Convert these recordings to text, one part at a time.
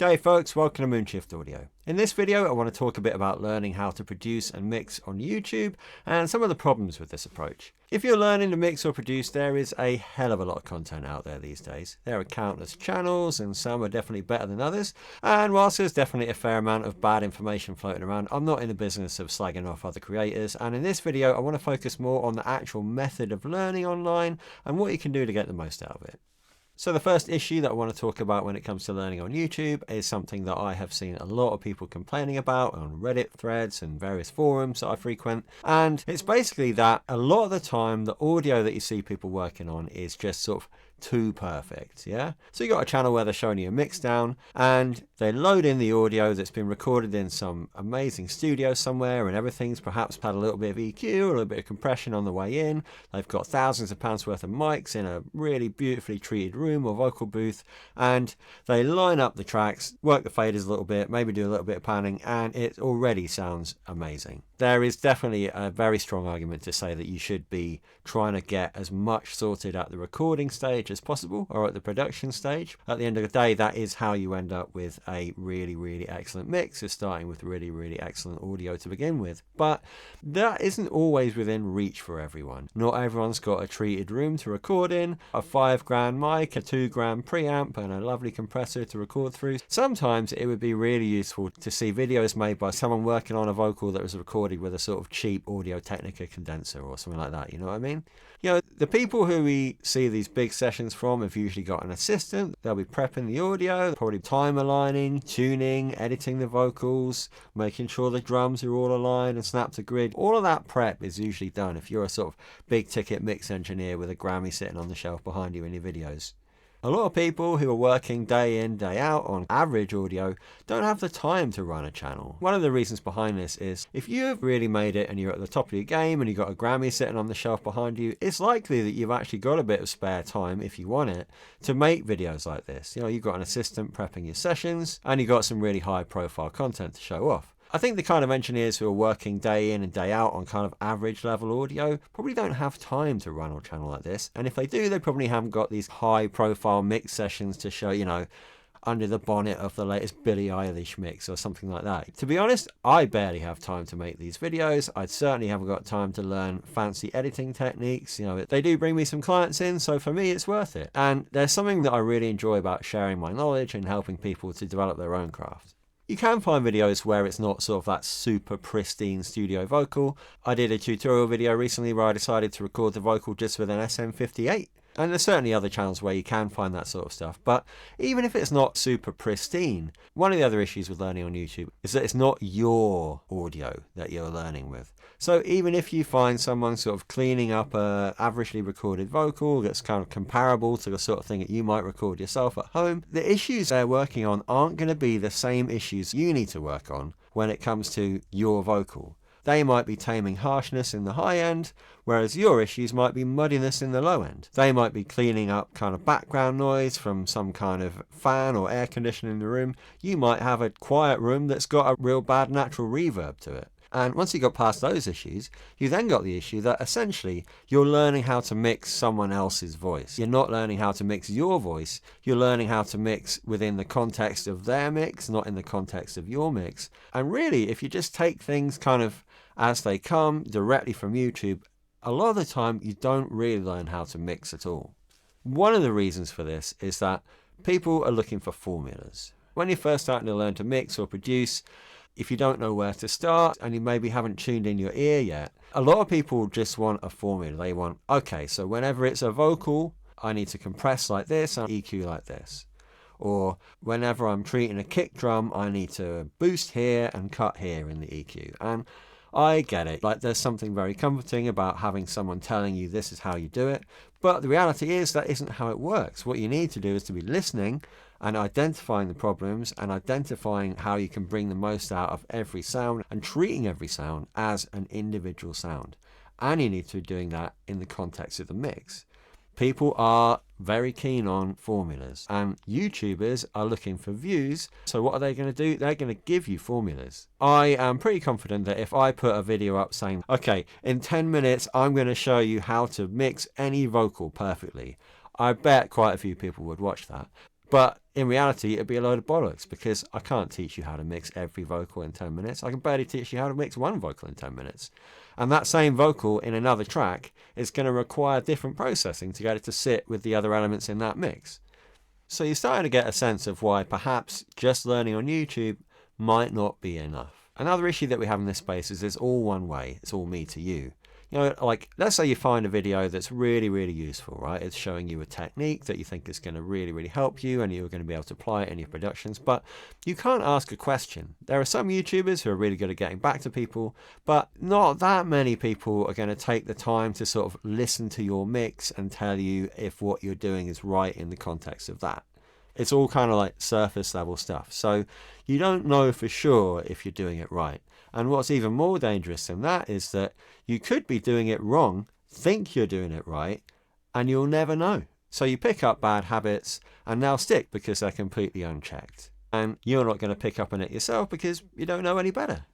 G'day folks, welcome to Moonshift Audio. In this video I want to talk a bit about learning how to produce and mix on YouTube and some of the problems with this approach. If you're learning to mix or produce, there is a hell of a lot of content out there these days. There are countless channels and some are definitely better than others, and whilst there's definitely a fair amount of bad information floating around, I'm not in the business of slagging off other creators, and in this video I want to focus more on the actual method of learning online and what you can do to get the most out of it. So the first issue that I want to talk about when it comes to learning on YouTube is something that I have seen a lot of people complaining about on Reddit threads and various forums that I frequent. And it's basically that a lot of the time the audio that you see people working on is just sort of too perfect, yeah? So you got a channel where they're showing you a mix down and they load in the audio that's been recorded in some amazing studio somewhere and everything's perhaps had a little bit of EQ or a little bit of compression on the way in. They've got thousands of pounds worth of mics in a really beautifully treated room or vocal booth, and they line up the tracks, work the faders a little bit, maybe do a little bit of panning, and it already sounds amazing. There is definitely a very strong argument to say that you should be trying to get as much sorted at the recording stage as possible or at the production stage. At the end of the day, that is how you end up with a really excellent mix, is starting with really excellent audio to begin with. But that isn't always within reach for everyone. Not everyone's got a treated room to record in, a $5 mic, a $2 preamp and a lovely compressor to record through. Sometimes it would be really useful to see videos made by someone working on a vocal that was recorded with a sort of cheap Audio-Technica condenser or something like that, you know what I mean? You know, the people who we see these big sessions from have usually got an assistant. They'll be prepping the audio, probably time aligning, tuning, editing the vocals, making sure the drums are all aligned and snap to grid. All of that prep is usually done if you're a sort of big ticket mix engineer with a Grammy sitting on the shelf behind you in your videos. A lot of people who are working day in, day out on average audio don't have the time to run a channel. One of the reasons behind this is if you've really made it and you're at the top of your game and you've got a Grammy sitting on the shelf behind you, it's likely that you've actually got a bit of spare time, if you want it, to make videos like this. You know, you've got an assistant prepping your sessions and you've got some really high profile content to show off. I think the kind of engineers who are working day in and day out on kind of average level audio probably don't have time to run a channel like this. And if they do, they probably haven't got these high profile mix sessions to show, you know, under the bonnet of the latest Billie Eilish mix or something like that. To be honest, I barely have time to make these videos. I certainly haven't got time to learn fancy editing techniques. You know, they do bring me some clients in, so for me it's worth it. And there's something that I really enjoy about sharing my knowledge and helping people to develop their own craft. You can find videos where it's not sort of that super pristine studio vocal. I did a tutorial video recently where I decided to record the vocal just with an SM58. And there's certainly other channels where you can find that sort of stuff. But even if it's not super pristine, one of the other issues with learning on YouTube is that it's not your audio that you're learning with. So even if you find someone sort of cleaning up a averagely recorded vocal that's kind of comparable to the sort of thing that you might record yourself at home, the issues they're working on aren't going to be the same issues you need to work on when it comes to your vocal. They might be taming harshness in the high end, whereas your issues might be muddiness in the low end. They might be cleaning up kind of background noise from some kind of fan or air conditioning in the room. You might have a quiet room that's got a real bad natural reverb to it. And once you got past those issues, you then got the issue that essentially you're learning how to mix someone else's voice. You're not learning how to mix your voice. You're learning how to mix within the context of their mix, not in the context of your mix. And really, if you just take things kind of as they come directly from YouTube, a lot of the time you don't really learn how to mix at all. One of the reasons for this is that people are looking for formulas. When you're first starting to learn to mix or produce, if you don't know where to start and you maybe haven't tuned in your ear yet, a lot of people just want a formula. They want, okay, so whenever it's a vocal, I need to compress like this and EQ like this. Or whenever I'm treating a kick drum, I need to boost here and cut here in the EQ. And I get it, like there's something very comforting about having someone telling you this is how you do it, but the reality is that isn't how it works. What you need to do is to be listening and identifying the problems and identifying how you can bring the most out of every sound and treating every sound as an individual sound. And you need to be doing that in the context of the mix. People are very keen on formulas and YouTubers are looking for views. So what are they going to do? They're going to give you formulas. I am pretty confident that if I put a video up saying, okay, in 10 minutes, I'm going to show you how to mix any vocal perfectly, I bet quite a few people would watch that. But in reality, it'd be a load of bollocks, because I can't teach you how to mix every vocal in 10 minutes. I can barely teach you how to mix one vocal in 10 minutes. And that same vocal in another track is going to require different processing to get it to sit with the other elements in that mix. So you're starting to get a sense of why perhaps just learning on YouTube might not be enough. Another issue that we have in this space is it's all one way. It's all me to you. You know, like, let's say you find a video that's really, really useful, right? It's showing you a technique that you think is going to really, really help you, and you're going to be able to apply it in your productions, but you can't ask a question. There are some YouTubers who are really good at getting back to people, but not that many people are going to take the time to sort of listen to your mix and tell you if what you're doing is right in the context of that. It's all kind of like surface level stuff. So you don't know for sure if you're doing it right. And what's even more dangerous than that is that you could be doing it wrong, think you're doing it right, and you'll never know. So you pick up bad habits and they'll stick because they're completely unchecked. And you're not going to pick up on it yourself because you don't know any better.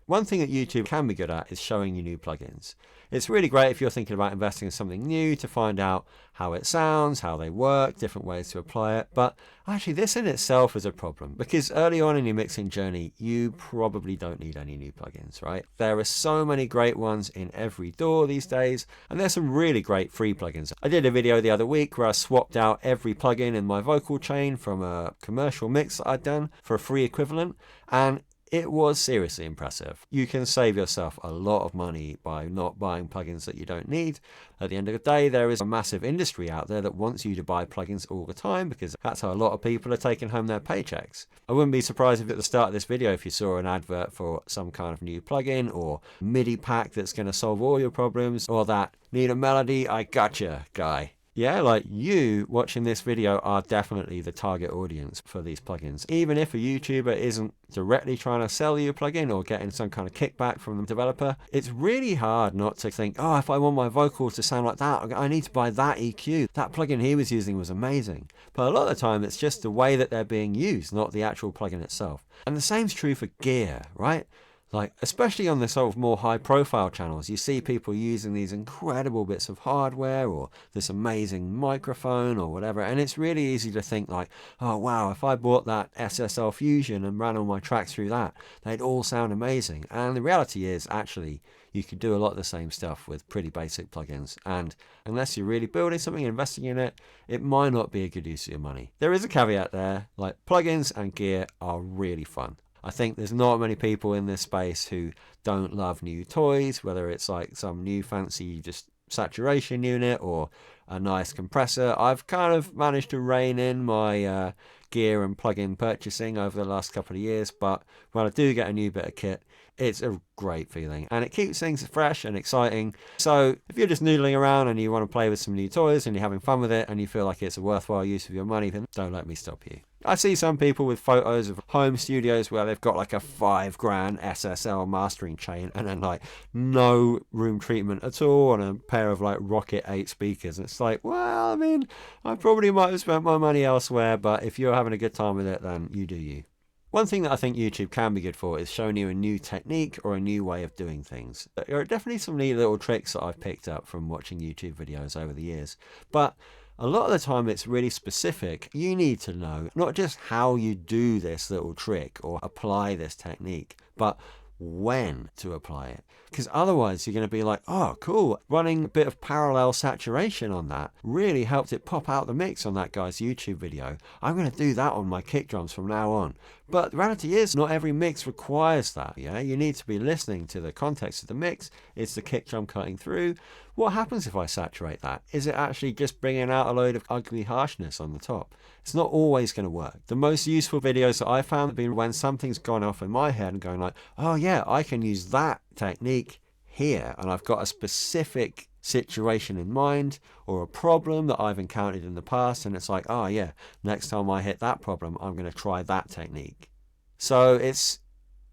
One thing that YouTube can be good at is showing you new plugins. It's really great if you're thinking about investing in something new to find out how it sounds, how they work, different ways to apply it. But actually this in itself is a problem, because early on in your mixing journey, you probably don't need any new plugins, right? There are so many great ones in every DAW these days, and there's some really great free plugins. I did a video the other week where I swapped out every plugin in my vocal chain from a commercial mix that I'd done for a free equivalent, and it was seriously impressive. You can save yourself a lot of money by not buying plugins that you don't need. At the end of the day, there is a massive industry out there that wants you to buy plugins all the time, because that's how a lot of people are taking home their paychecks. I wouldn't be surprised if at the start of this video, if you saw an advert for some kind of new plugin or MIDI pack that's going to solve all your problems, or that need a melody, I gotcha guy. Yeah, like, you watching this video are definitely the target audience for these plugins. Even if a YouTuber isn't directly trying to sell you a plugin or getting some kind of kickback from the developer, it's really hard not to think, oh, if I want my vocals to sound like that, I need to buy that EQ. That plugin he was using was amazing. But a lot of the time, it's just the way that they're being used, not the actual plugin itself. And the same's true for gear, right? Like, especially on the sort of more high profile channels, you see people using these incredible bits of hardware or this amazing microphone or whatever, and it's really easy to think like, oh wow, if I bought that SSL Fusion and ran all my tracks through that, they'd all sound amazing. And the reality is, actually, you could do a lot of the same stuff with pretty basic plugins, and unless you're really building something and investing in it, it might not be a good use of your money. There is a caveat there, like, plugins and gear are really fun. I think there's not many people in this space who don't love new toys, whether it's like some new fancy just saturation unit or a nice compressor. I've kind of managed to rein in my gear and plugin purchasing over the last couple of years, but when I do get a new bit of kit, it's a great feeling and it keeps things fresh and exciting. So if you're just noodling around and you want to play with some new toys and you're having fun with it and you feel like it's a worthwhile use of your money, then don't let me stop you. I see some people with photos of home studios where they've got like a $5,000 SSL mastering chain and then like no room treatment at all and a pair of like Rocket 8 speakers. And it's like, well, I mean, I probably might have spent my money elsewhere, but if you're having a good time with it, then you do you. One thing that I think YouTube can be good for is showing you a new technique or a new way of doing things. There are definitely some neat little tricks that I've picked up from watching YouTube videos over the years, but a lot of the time it's really specific. You need to know not just how you do this little trick or apply this technique, but when to apply it. Because otherwise you're going to be like, oh cool, running a bit of parallel saturation on that really helped it pop out the mix on that guy's YouTube video. I'm going to do that on my kick drums from now on. But the reality is, not every mix requires that. Yeah, you need to be listening to the context of the mix. Is the kick drum cutting through? What happens if I saturate that? Is it actually just bringing out a load of ugly harshness on the top? It's not always going to work. The most useful videos that I found have been when something's gone off in my head and going like, oh yeah, I can use that technique here, and I've got a specific situation in mind or a problem that I've encountered in the past, and it's like, oh yeah, next time I hit that problem, I'm going to try that technique. So it's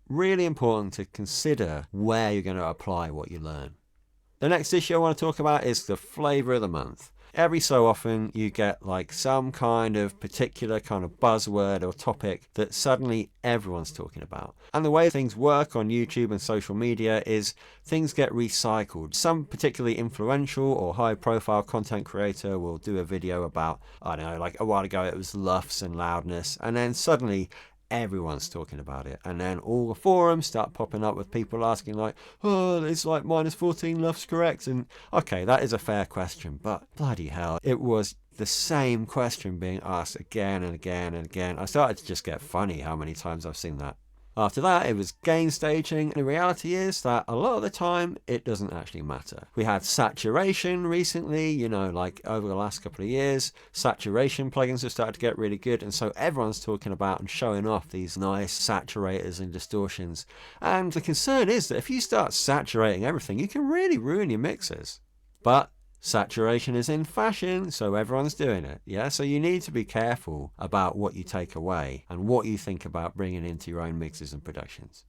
really important to consider where you're going to apply what you learn. The next issue I want to talk about is the flavor of the month. Every so often you get like some kind of particular kind of buzzword or topic that suddenly everyone's talking about. And the way things work on YouTube and social media is things get recycled. Some particularly influential or high profile content creator will do a video about, I don't know, like a while ago it was luffs and loudness, and then suddenly everyone's talking about it, and then all the forums start popping up with people asking like, oh, it's like -14 luffs correct? And okay, that is a fair question, but bloody hell, it was the same question being asked again and again and again. I started to just get funny how many times I've seen that. After that, it was gain staging. The reality is that a lot of the time, it doesn't actually matter. We had saturation recently, you know, like over the last couple of years. Saturation plugins have started to get really good, and so everyone's talking about and showing off these nice saturators and distortions. And the concern is that if you start saturating everything, you can really ruin your mixes. But saturation is in fashion, so everyone's doing it. Yeah, so you need to be careful about what you take away and what you think about bringing into your own mixes and productions.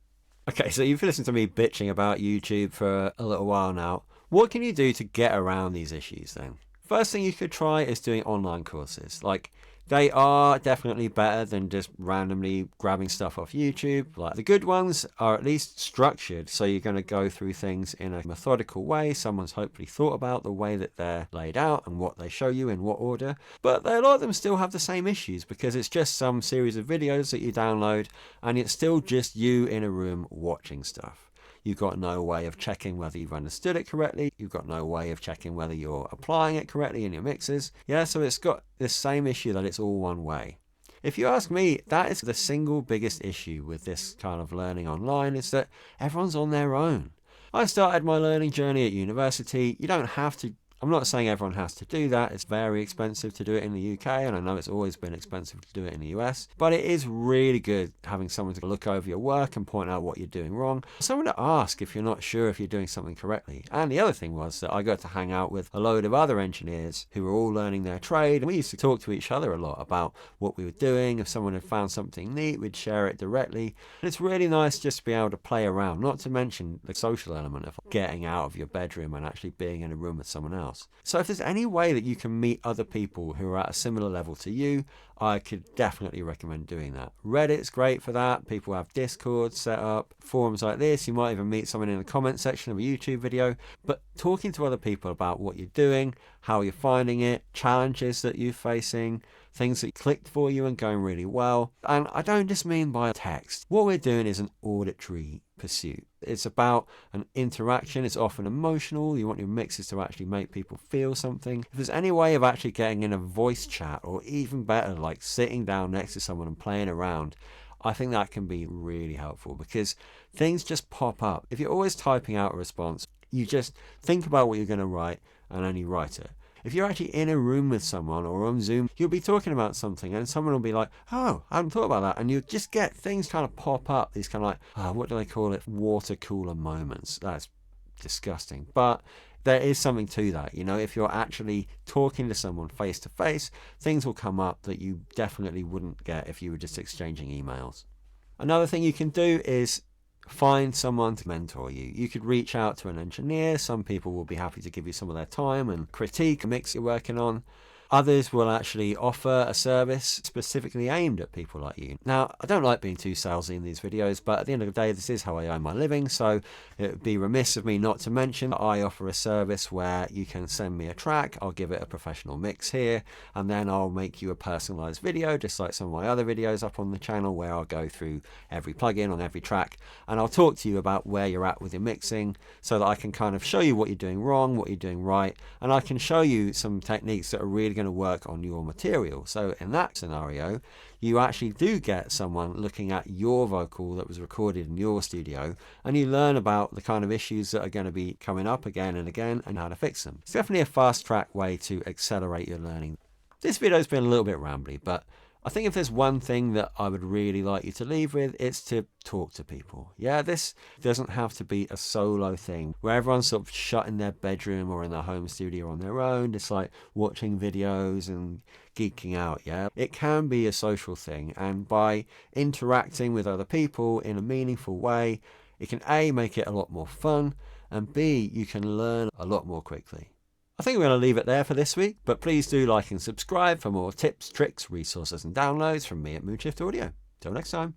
Okay, so you've listened to me bitching about YouTube for a little while now. What can you do to get around these issues then? First thing you could try is doing online courses. Like, they are definitely better than just randomly grabbing stuff off YouTube. Like, the good ones are at least structured, so you're going to go through things in a methodical way. Someone's hopefully thought about the way that they're laid out and what they show you in what order. But a lot of them still have the same issues because it's just some series of videos that you download, and it's still just you in a room watching stuff. You've got no way of checking whether you've understood it correctly. You've got no way of checking whether you're applying it correctly in your mixes. Yeah, so it's got this same issue that it's all one way. If you ask me, that is the single biggest issue with this kind of learning online, is that everyone's on their own. I started my learning journey at university. You don't have to. I'm not saying everyone has to do that. It's very expensive to do it in the UK, and I know it's always been expensive to do it in the US. But it is really good having someone to look over your work and point out what you're doing wrong. Someone to ask if you're not sure if you're doing something correctly. And the other thing was that I got to hang out with a load of other engineers who were all learning their trade. And we used to talk to each other a lot about what we were doing. If someone had found something neat, we'd share it directly. And it's really nice just to be able to play around, not to mention the social element of getting out of your bedroom and actually being in a room with someone else. So if there's any way that you can meet other people who are at a similar level to you, I could definitely recommend doing that. Reddit's great for that. People have Discord set up, forums like this. You might even meet someone in the comment section of a YouTube video. But talking to other people about what you're doing, how you're finding it, challenges that you're facing, things that clicked for you and going really well. And I don't just mean by text. What we're doing is an auditory pursuit. It's about an interaction. It's often emotional. You want your mixes to actually make people feel something. If there's any way of actually getting in a voice chat, or even better, like sitting down next to someone and playing around, I think that can be really helpful because things just pop up. If you're always typing out a response, you just think about what you're going to write and then you write it. If you're actually in a room with someone or on Zoom, you'll be talking about something and someone will be like, oh, I hadn't thought about that. And you just get things kind of pop up, these kind of like, what do they call it? Water cooler moments. That's disgusting. But there is something to that. You know, if you're actually talking to someone face to face, things will come up that you definitely wouldn't get if you were just exchanging emails. Another thing you can do is find someone to mentor you. You could reach out to an engineer. Some people will be happy to give you some of their time and critique a mix you're working on. Others will actually offer a service specifically aimed at people like you. Now, I don't like being too salesy in these videos, but at the end of the day, this is how I earn my living, so it would be remiss of me not to mention that I offer a service where you can send me a track, I'll give it a professional mix here, and then I'll make you a personalized video, just like some of my other videos up on the channel, where I'll go through every plugin on every track, and I'll talk to you about where you're at with your mixing, so that I can kind of show you what you're doing wrong, what you're doing right, and I can show you some techniques that are really going to work on your material. So in that scenario, you actually do get someone looking at your vocal that was recorded in your studio, and you learn about the kind of issues that are going to be coming up again and again and how to fix them. It's definitely a fast track way to accelerate your learning. This video has been a little bit rambly, but I think if there's one thing that I would really like you to leave with, it's to talk to people. Yeah, this doesn't have to be a solo thing where everyone's sort of shut in their bedroom or in their home studio on their own. It's like watching videos and geeking out. Yeah, it can be a social thing, and by interacting with other people in a meaningful way, it can A, make it a lot more fun, and B, you can learn a lot more quickly. I think we're going to leave it there for this week, but please do like and subscribe for more tips, tricks, resources and downloads from me at Moonshift Audio. Till next time.